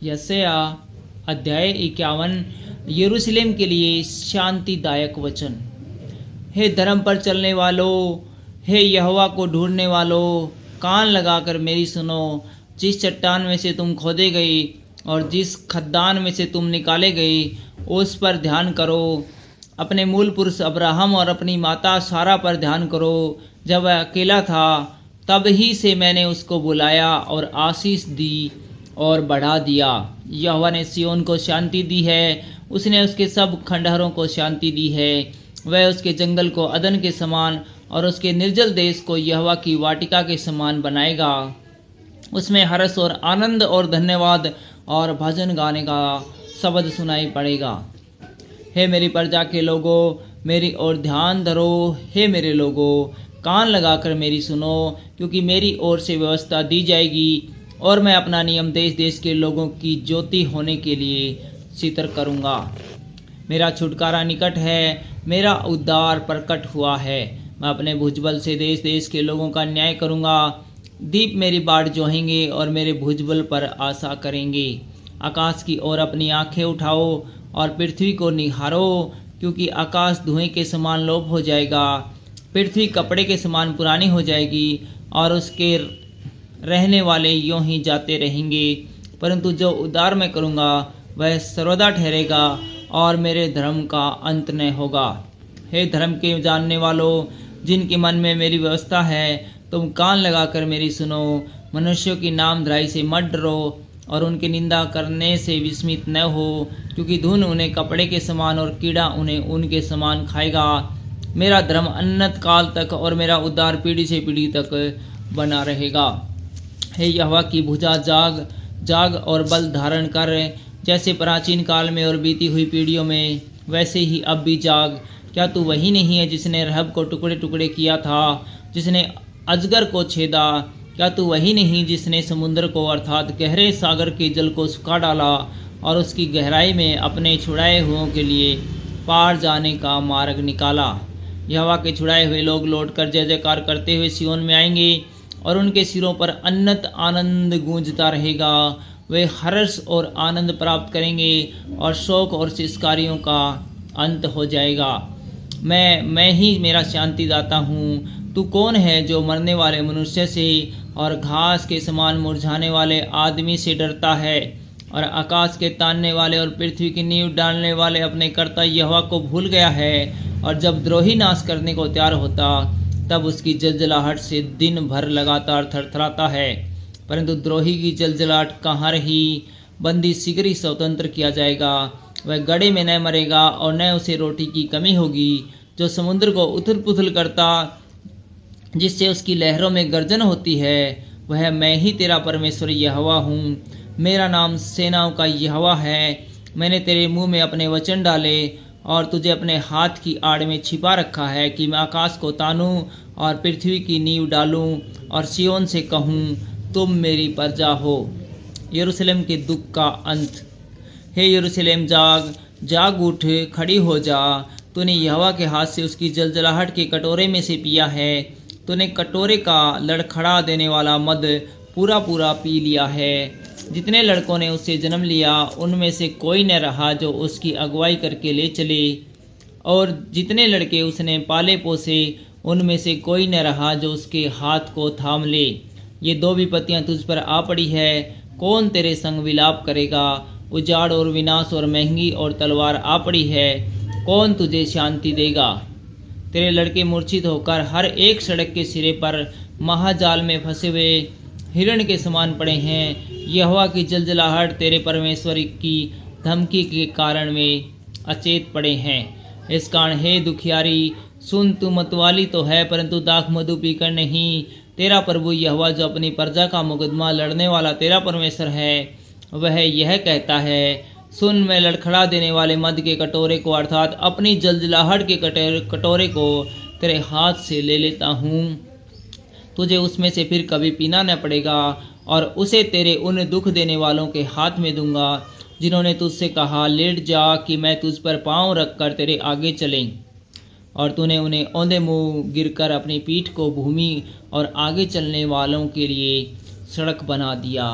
यशाया अध्याय 51 यरूशलेम के लिए शांतिदायक वचन। हे धर्म पर चलने वालों, हे यहोवा को ढूंढने वालों, कान लगाकर मेरी सुनो। जिस चट्टान में से तुम खोदे गए और जिस खद्दान में से तुम निकाले गए, उस पर ध्यान करो। अपने मूल पुरुष अब्राहम और अपनी माता सारा पर ध्यान करो। जब वह अकेला था तब ही से मैंने उसको बुलाया और आशीष दी और बढ़ा दिया। यहोवा ने सिय्योन को शांति दी है, उसने उसके सब खंडहरों को शांति दी है। वह उसके जंगल को अदन के समान और उसके निर्जल देश को यहोवा की वाटिका के समान बनाएगा। उसमें हर्ष और आनंद और धन्यवाद और भजन गाने का शब्द सुनाई पड़ेगा। हे मेरी प्रजा के लोगों, मेरी ओर ध्यान धरो। हे मेरे लोगों, कान लगाकर मेरी सुनो, क्योंकि मेरी ओर से व्यवस्था दी जाएगी और मैं अपना नियम देश देश के लोगों की ज्योति होने के लिए सितर करूँगा। मेरा छुटकारा निकट है, मेरा उद्धार प्रकट हुआ है। मैं अपने भुजबल से देश देश के लोगों का न्याय करूँगा। दीप मेरी बाट जोहेंगे और मेरे भुजबल पर आशा करेंगे। आकाश की ओर अपनी आंखें उठाओ और पृथ्वी को निहारो, क्योंकि आकाश धुएं के समान लोप हो जाएगा, पृथ्वी कपड़े के समान पुरानी हो जाएगी और उसके रहने वाले यूं ही जाते रहेंगे। परंतु जो उद्धार मैं करूँगा वह सर्वदा ठहरेगा और मेरे धर्म का अंत न होगा। हे धर्म के जानने वालों, जिनके मन में मेरी व्यवस्था है, तुम कान लगाकर मेरी सुनो। मनुष्यों की नामधराई से मत डरो और उनकी निंदा करने से विस्मित न हो, क्योंकि धूल उन्हें कपड़े के समान और कीड़ा उन्हें ऊन के समान खाएगा। मेरा धर्म अनंत काल तक और मेरा उद्धार पीढ़ी से पीढ़ी तक बना रहेगा। हे यहोवा की भुजा जाग जाग और बल धारण कर। जैसे प्राचीन काल में और बीती हुई पीढ़ियों में, वैसे ही अब भी जाग। क्या तू वही नहीं है जिसने रहब को टुकड़े टुकड़े किया था, जिसने अजगर को छेदा? क्या तू वही नहीं जिसने समुद्र को अर्थात गहरे सागर के जल को सुखा डाला और उसकी गहराई में अपने छुड़ाए हुओं के लिए पार जाने का मार्ग निकाला? यहोवा के छुड़ाए हुए लोग लौटकर जय जयकार करते हुए सिय्योन में आएंगे और उनके सिरों पर अनंत आनंद गूंजता रहेगा। वे हर्ष और आनंद प्राप्त करेंगे और शोक और सिसकारियों का अंत हो जाएगा। मैं ही मेरा शांतिदाता हूँ। तू कौन है जो मरने वाले मनुष्य से और घास के समान मुरझाने वाले आदमी से डरता है और आकाश के तानने वाले और पृथ्वी की नींव डालने वाले अपने कर्ता यहोवा को भूल गया है? और जब द्रोही नाश करने को तैयार होता तब उसकी जलजलाहट से दिन भर लगातार थरथराता है। परंतु द्रोही की जलजलाहट कहाँ रही? बंदी शीघ्र ही स्वतंत्र किया जाएगा। वह गड़े में न मरेगा और न उसे रोटी की कमी होगी। जो समुद्र को उथल पुथल करता, जिससे उसकी लहरों में गर्जन होती है, वह मैं ही तेरा परमेश्वर यहोवा हूँ। मेरा नाम सेनाओं का यहोवा है। मैंने तेरे मुंह में अपने वचन डाले और तुझे अपने हाथ की आड़ में छिपा रखा है कि मैं आकाश को तानूं और पृथ्वी की नींव डालूं और सिय्योन से कहूँ, तुम मेरी प्रजा हो। यरूशलेम के दुख का अंत। हे यरूशलेम, जाग जाग उठ, खड़ी हो जा। तूने यहोवा के हाथ से उसकी जलजलाहट के कटोरे में से पिया है। तूने कटोरे का लड़खड़ा देने वाला मद पूरा पूरा पी लिया है। जितने लड़कों ने उससे जन्म लिया, उनमें से कोई न रहा जो उसकी अगुवाई करके ले चले, और जितने लड़के उसने पाले पोसे, उनमें से कोई न रहा जो उसके हाथ को थाम ले। ये दो विपत्तियां तुझ पर आ पड़ी है। कौन तेरे संग विलाप करेगा? उजाड़ और विनाश और महंगी और तलवार आ पड़ी है। कौन तुझे शांति देगा? तेरे लड़के मूर्छित होकर हर एक सड़क के सिरे पर महाजाल में फंसे हुए हिरण के समान पड़े हैं। यहोवा की जलजलाहट तेरे परमेश्वर की धमकी के कारण वे अचेत पड़े हैं। इस कारण हे दुखियारी, सुन, तू मतवाली तो है परंतु दाख मधु पीकर नहीं। तेरा प्रभु यहोवा जो अपनी प्रजा का मुकदमा लड़ने वाला तेरा परमेश्वर है, वह यह कहता है, सुन, मैं लड़खड़ा देने वाले मद के कटोरे को अर्थात अपनी जलजलाहट के कटोरे को तेरे हाथ से ले लेता हूँ। तुझे उसमें से फिर कभी पीना न पड़ेगा और उसे तेरे उन दुख देने वालों के हाथ में दूंगा जिन्होंने तुझसे कहा, लेट जा कि मैं तुझ पर पाँव रखकर तेरे आगे चलें। और तूने उन्हें औंधे मुँह गिरकर अपनी पीठ को भूमि और आगे चलने वालों के लिए सड़क बना दिया।